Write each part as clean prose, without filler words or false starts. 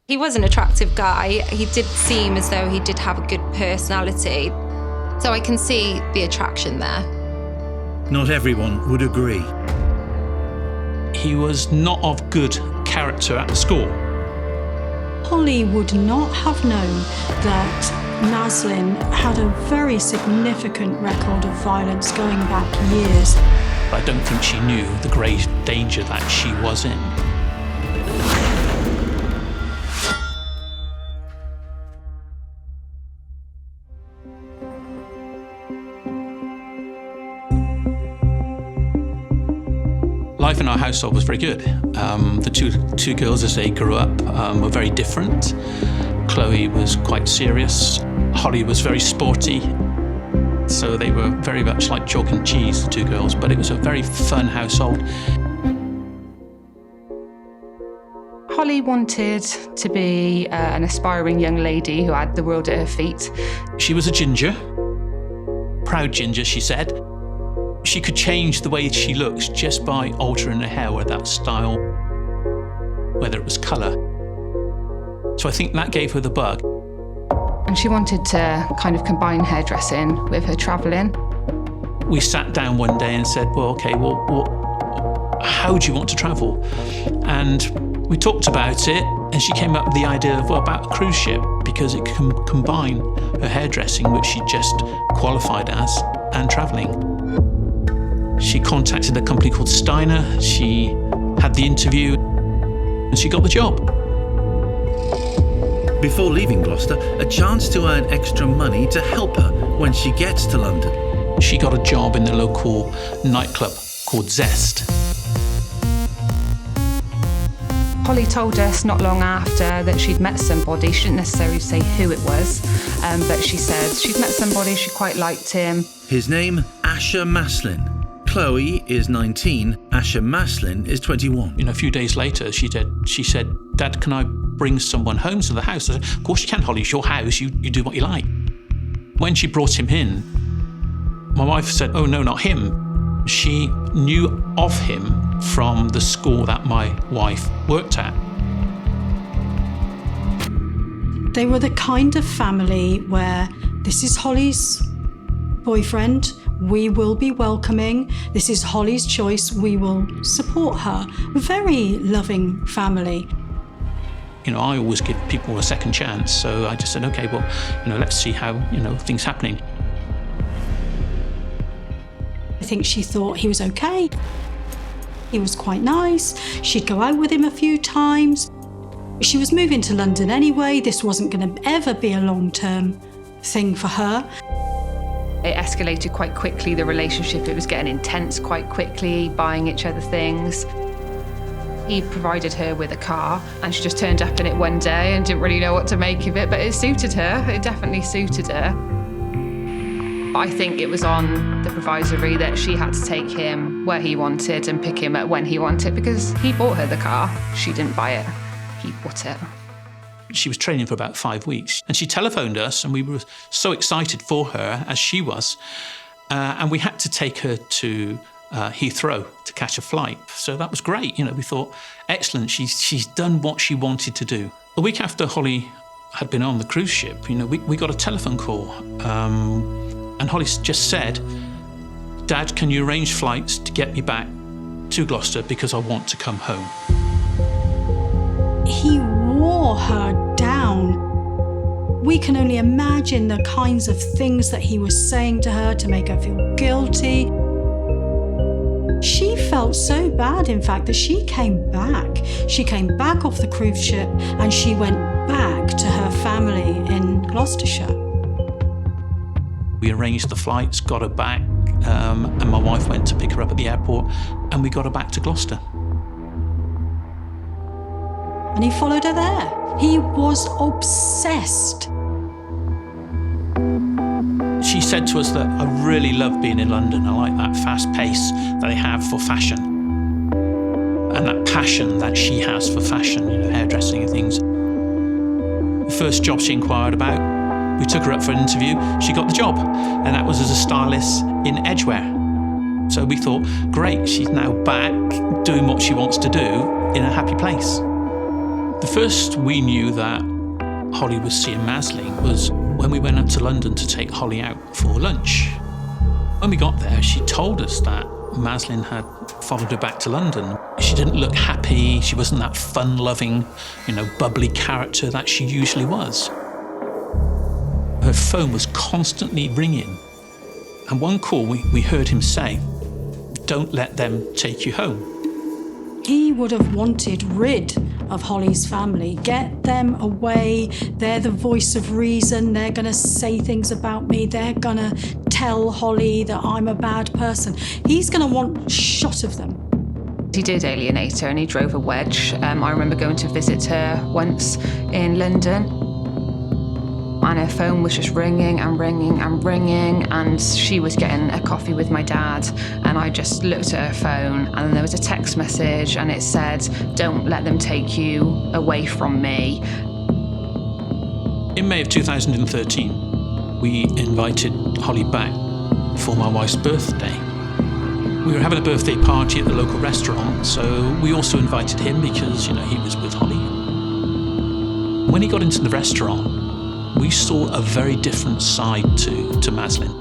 He was an attractive guy. He did seem as though he did have a good personality. So I can see the attraction there. Not everyone would agree. He was not of good character at the school. Hollie would not have known that Maslin had a very significant record of violence going back years. I don't think she knew the grave danger that she was in. Life in our household was very good. The two girls, as they grew up, were very different. Chloe was quite serious. Hollie was very sporty. So they were very much like chalk and cheese, the two girls, but it was a very fun household. Hollie wanted to be an aspiring young lady who had the world at her feet. She was a ginger, proud ginger, she said. She could change the way she looks just by altering her hair with that style, whether it was colour. So I think that gave her the bug. And she wanted to kind of combine hairdressing with her travelling. We sat down one day and said, well, okay, how do you want to travel? And we talked about it, and she came up with the idea of, about a cruise ship, because it can combine her hairdressing, which she just qualified as, and travelling. She contacted a company called Steiner. She had the interview and she got the job. Before leaving Gloucester, a chance to earn extra money to help her when she gets to London. She got a job in the local nightclub called Zest. Hollie told us not long after that she'd met somebody. She didn't necessarily say who it was, but she said she'd met somebody, she quite liked him. His name, Asher Maslin. Chloe is 19, Asher Maslin is 21. A few days later, she said, Dad, can I bring someone home to the house? I said, of course you can, Hollie, it's your house, you do what you like. When she brought him in, my wife said, oh no, not him. She knew of him from the school that my wife worked at. They were the kind of family where this is Hollie's boyfriend, we will be welcoming. This is Hollie's choice, we will support her. Very loving family. I always give people a second chance, so I just said, okay, well, let's see how, things happening. I think she thought he was okay. He was quite nice. She'd go out with him a few times. She was moving to London anyway. This wasn't going to ever be a long-term thing for her. It escalated quite quickly, the relationship. It was getting intense quite quickly, buying each other things. He provided her with a car and she just turned up in it one day and didn't really know what to make of it, but it suited her. It definitely suited her. I think it was on the provisory that she had to take him where he wanted and pick him up when he wanted, because he bought her the car. She didn't buy it, he bought it. She was training for about 5 weeks and she telephoned us and we were so excited for her, as she was, and we had to take her to Heathrow to catch a flight. So that was great. We thought, excellent, she's done what she wanted to do. A week after Hollie had been on the cruise ship, we got a telephone call, and Hollie just said, Dad, can you arrange flights to get me back to Gloucester because I want to come home? He wore her down. We can only imagine the kinds of things that he was saying to her to make her feel guilty. She felt so bad, in fact, that she came back. She came back off the cruise ship and she went back to her family in Gloucestershire. We arranged the flights, got her back, and my wife went to pick her up at the airport, and we got her back to Gloucester. And he followed her there. He was obsessed. She said to us that, I really love being in London. I like that fast pace that they have for fashion. And that passion that she has for fashion, hairdressing and things. The first job she inquired about, we took her up for an interview, she got the job. And that was as a stylist in Edgware. So we thought, great, she's now back doing what she wants to do in a happy place. The first we knew that Hollie was seeing Maslin was when we went up to London to take Hollie out for lunch. When we got there, she told us that Maslin had followed her back to London. She didn't look happy. She wasn't that fun-loving, bubbly character that she usually was. Her phone was constantly ringing. And one call we heard him say, "Don't let them take you home." He would have wanted rid of Hollie's family. Get them away. They're the voice of reason. They're going to say things about me. They're going to tell Hollie that I'm a bad person. He's going to want a shot of them. He did alienate her and he drove a wedge. I remember going to visit her once in London. And her phone was just ringing and ringing and ringing, and she was getting a coffee with my dad, and I just looked at her phone and there was a text message and it said, "Don't let them take you away from me." In May of 2013, we invited Hollie back for my wife's birthday. We were having a birthday party at the local restaurant, so we also invited him because, he was with Hollie. When he got into the restaurant, we saw a very different side to Maslin.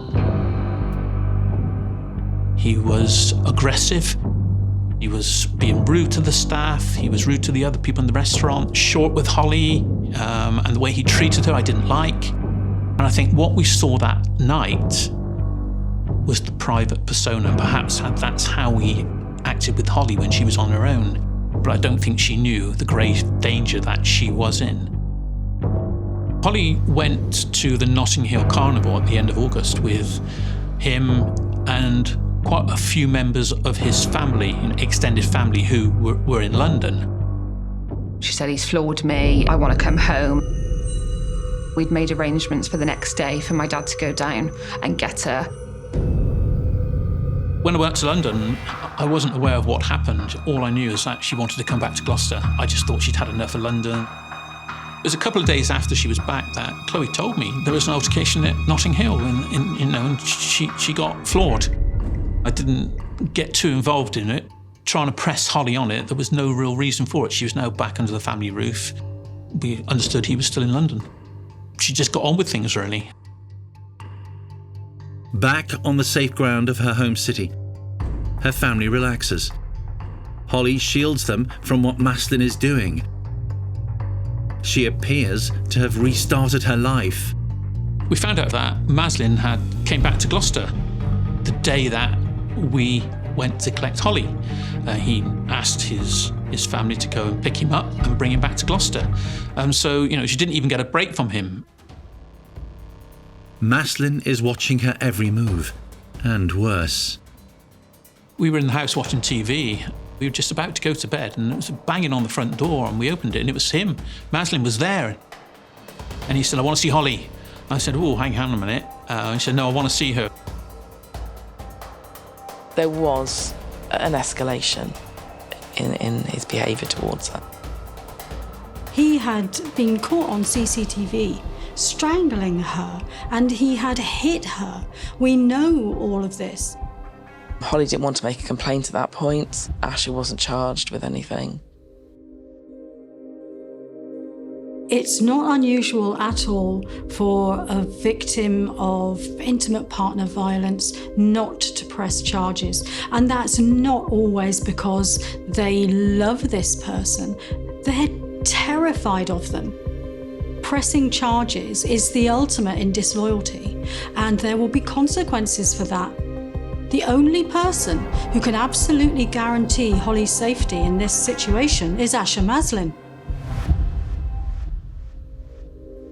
He was aggressive. He was being rude to the staff. He was rude to the other people in the restaurant, short with Hollie, and the way he treated her I didn't like. And I think what we saw that night was the private persona, and perhaps that's how he acted with Hollie when she was on her own. But I don't think she knew the grave danger that she was in. Hollie went to the Notting Hill Carnival at the end of August with him and quite a few members of his family, extended family, who were in London. She said, "He's floored me. I want to come home." We'd made arrangements for the next day for my dad to go down and get her. When I went to London, I wasn't aware of what happened. All I knew is that she wanted to come back to Gloucester. I just thought she'd had enough of London. It was a couple of days after she was back that Chloe told me there was an altercation at Notting Hill and she got floored. I didn't get too involved in it, trying to press Hollie on it. There was no real reason for it. She was now back under the family roof. We understood he was still in London. She just got on with things, really. Back on the safe ground of her home city, her family relaxes. Hollie shields them from what Maslin is doing. She appears to have restarted her life. We found out that Maslin came back to Gloucester the day that we went to collect Hollie. He asked his family to go and pick him up and bring him back to Gloucester. So she didn't even get a break from him. Maslin is watching her every move, and worse. We were in the house watching TV. We were just about to go to bed, and it was banging on the front door, and we opened it, and it was him. Maslin was there. And he said, "I want to see Hollie." I said, "Oh, hang on a minute." He said, "No, I want to see her." There was an escalation in his behaviour towards her. He had been caught on CCTV strangling her, and he had hit her. We know all of this. Hollie didn't want to make a complaint at that point. Asher wasn't charged with anything. It's not unusual at all for a victim of intimate partner violence not to press charges. And that's not always because they love this person. They're terrified of them. Pressing charges is the ultimate in disloyalty, and there will be consequences for that. The only person who can absolutely guarantee Hollie's safety in this situation is Asher Maslin.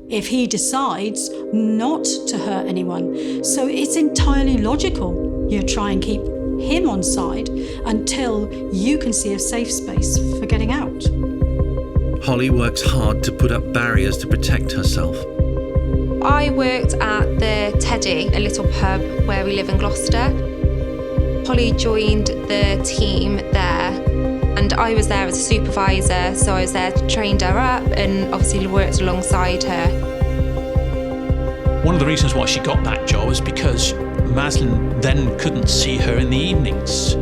If he decides not to hurt anyone, so it's entirely logical you try and keep him on side until you can see a safe space for getting out. Hollie works hard to put up barriers to protect herself. I worked at the Teddy, a little pub where we live in Gloucester. Hollie joined the team there, and I was there as a supervisor, so I was there to train her up and obviously worked alongside her. One of the reasons why she got that job is because Maslin then couldn't see her in the evenings.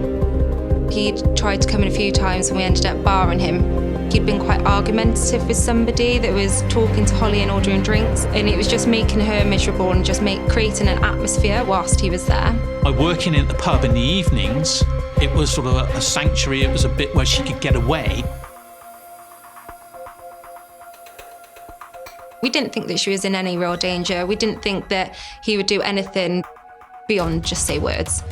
He'd tried to come in a few times and we ended up barring him. He'd been quite argumentative with somebody that was talking to Hollie and ordering drinks, and it was just making her miserable and just creating an atmosphere whilst he was there. By working in the pub in the evenings, it was sort of a sanctuary. It was a bit where she could get away. We didn't think that she was in any real danger. We didn't think that he would do anything beyond just say words.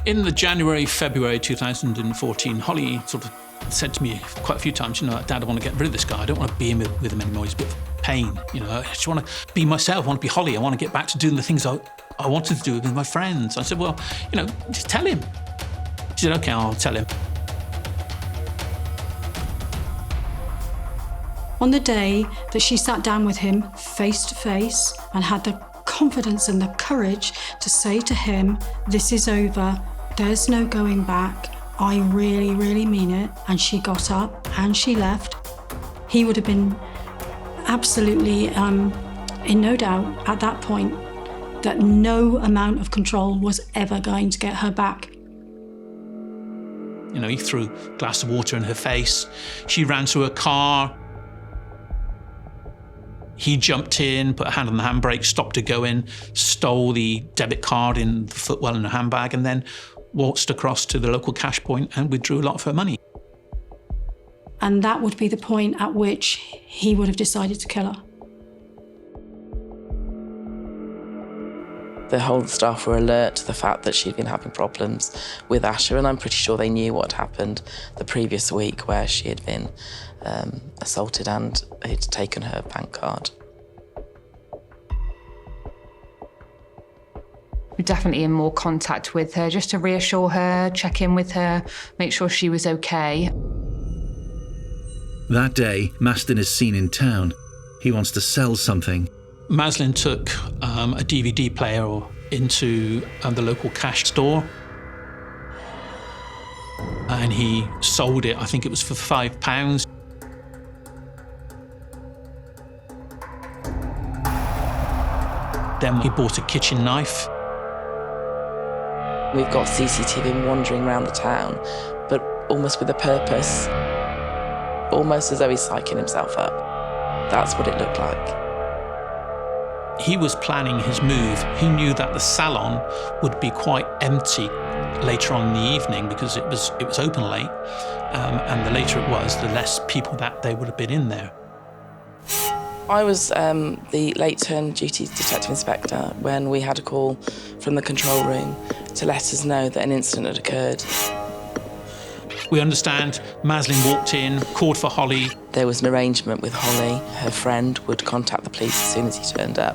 In the January, February 2014, Hollie sort of said to me quite a few times, Dad, I want to get rid of this guy. I don't want to be with him anymore. He's a bit of pain, I just want to be myself. I want to be Hollie. I want to get back to doing the things I wanted to do with my friends. I said, well, just tell him. She said, OK, I'll tell him. On the day that she sat down with him face to face and had the confidence and the courage to say to him, this is over, there's no going back, I really, really mean it, and she got up and she left, he would have been absolutely in no doubt at that point that no amount of control was ever going to get her back. He threw a glass of water in her face. She ran to her car. He jumped in, put a hand on the handbrake, stopped her going, stole the debit card in the footwell in her handbag, and then waltzed across to the local cash point and withdrew a lot of her money. And that would be the point at which he would have decided to kill her. The whole staff were alert to the fact that she'd been having problems with Asher, and I'm pretty sure they knew what happened the previous week where she had been assaulted and he'd taken her bank card. We're definitely in more contact with her, just to reassure her, check in with her, make sure she was okay. That day, Maslin is seen in town. He wants to sell something. Maslin took a DVD player into the local cash store, and he sold it. I think it was for £5. Then he bought a kitchen knife. We've got CCTV wandering around the town, but almost with a purpose, almost as though he's psyching himself up. That's what it looked like. He was planning his move. He knew that the salon would be quite empty later on in the evening because it was open late, and the later it was, the less people that they would have been in there. I was the late turn duty detective inspector when we had a call from the control room to let us know that an incident had occurred. We understand Maslin walked in, called for Hollie. There was an arrangement with Hollie. Her friend would contact the police as soon as he turned up,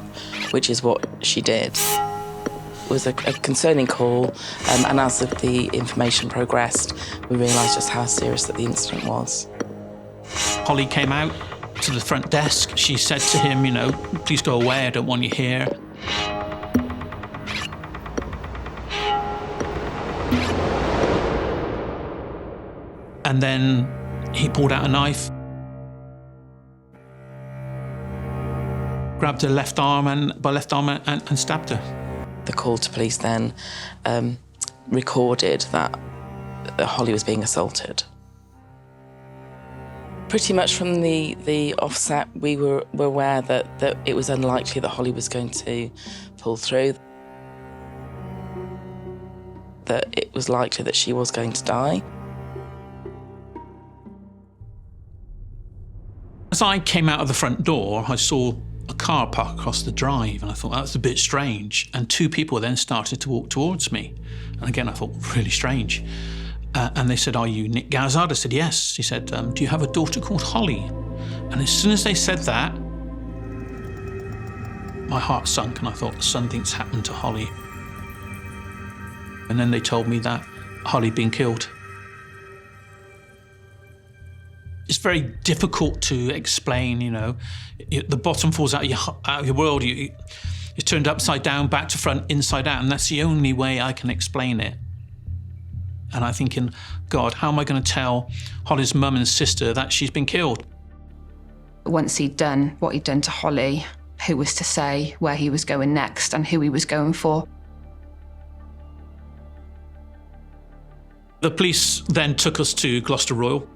which is what she did. It was a concerning call, and as the information progressed, we realised just how serious that the incident was. Hollie came out to the front desk. She said to him, please go away, I don't want you here. And then he pulled out a knife, grabbed her left arm and stabbed her. The call to police then recorded that Hollie was being assaulted. Pretty much from the offset, we were aware that it was unlikely that Hollie was going to pull through, that it was likely that she was going to die. As I came out of the front door, I saw a car park across the drive, and I thought, that's a bit strange. And two people then started to walk towards me. And again, I thought, really strange. And they said, are you Nick Gazzard? I said, yes. He said, do you have a daughter called Hollie? And as soon as they said that, my heart sunk, and I thought, something's happened to Hollie. And then they told me that Hollie had been killed. It's very difficult to explain, the bottom falls out of your world. You're turned upside down, back to front, inside out, and that's the only way I can explain it. And I'm thinking, God, how am I going to tell Hollie's mum and sister that she's been killed? Once he'd done what he'd done to Hollie, who was to say where he was going next and who he was going for? The police then took us to Gloucester Royal.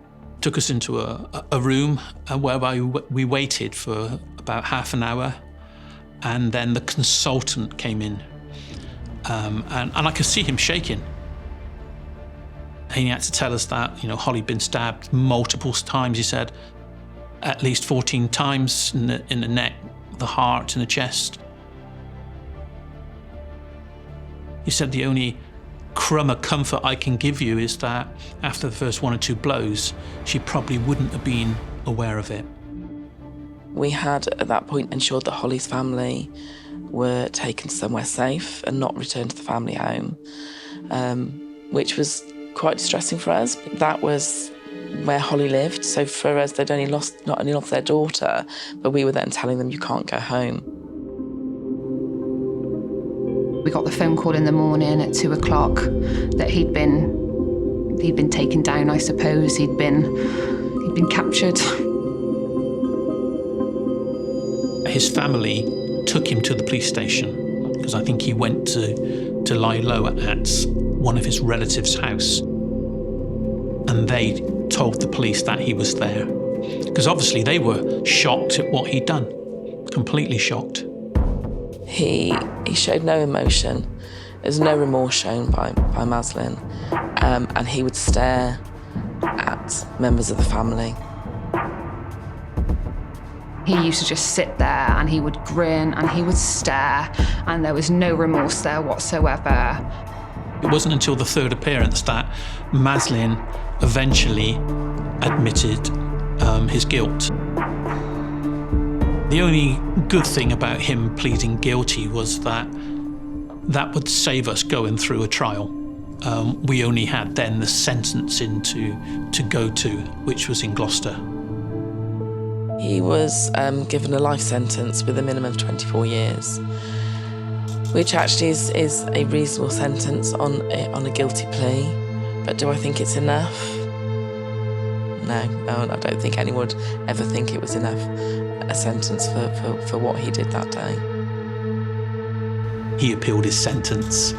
took us into a room whereby we waited for about half an hour, and then the consultant came in, and I could see him shaking. He had to tell us that, Hollie'd been stabbed multiple times, he said, at least 14 times in the neck, the heart, and the chest. He said, the only crumb of comfort I can give you is that after the first 1 or 2 blows, she probably wouldn't have been aware of it. We had, at that point, ensured that Hollie's family were taken somewhere safe and not returned to the family home, which was quite distressing for us. That was where Hollie lived, so for us, they'd not only lost their daughter, but we were then telling them, you can't go home. We got the phone call in the morning at 2 o'clock that he'd been taken down, I suppose. He'd been captured. His family took him to the police station because I think he went to lie low at one of his relatives' house, and they told the police that he was there, because obviously they were shocked at what he'd done, completely shocked. He showed no emotion. There's no remorse shown by Maslin, and he would stare at members of the family. He used to just sit there and he would grin and he would stare, and there was no remorse there whatsoever. It wasn't until the third appearance that Maslin eventually admitted his guilt. The only good thing about him pleading guilty was that would save us going through a trial. We only had then the sentencing to go to, which was in Gloucester. He was given a life sentence with a minimum of 24 years, which actually is a reasonable sentence on a guilty plea. But do I think it's enough? No, I don't think anyone would ever think it was enough, a sentence for what he did that day. He appealed his sentence.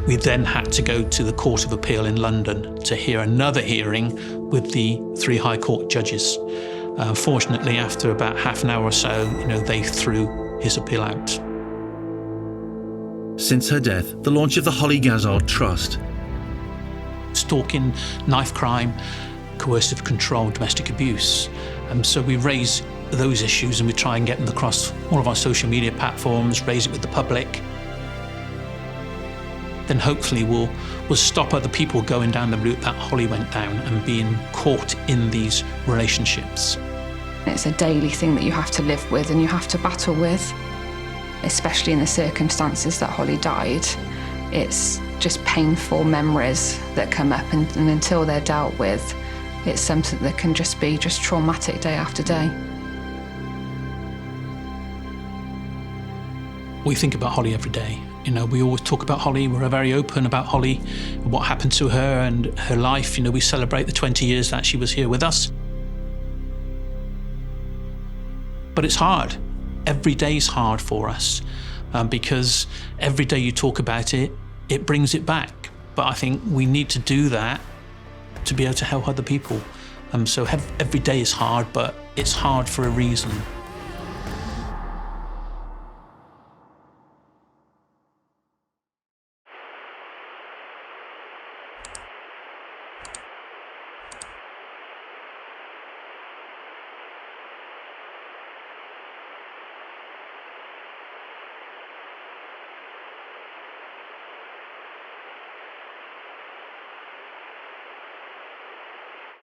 We then had to go to the Court of Appeal in London to hear another hearing with the 3 High Court judges. Fortunately, after about half an hour or so, they threw his appeal out. Since her death, the launch of the Hollie Gazzard Trust. Stalking, knife crime, coercive control, domestic abuse. So we raise those issues and we try and get them across all of our social media platforms, raise it with the public. Then hopefully we'll stop other people going down the route that Hollie went down and being caught in these relationships. It's a daily thing that you have to live with and you have to battle with, especially in the circumstances that Hollie died. It's just painful memories that come up, and until they're dealt with, it's something that can just be traumatic day after day. We think about Hollie every day. We always talk about Hollie. We're very open about Hollie, what happened to her and her life. We celebrate the 20 years that she was here with us. But it's hard. Every day's hard for us because every day you talk about it, it brings it back. But I think we need to do that to be able to help other people. So every day is hard, but it's hard for a reason.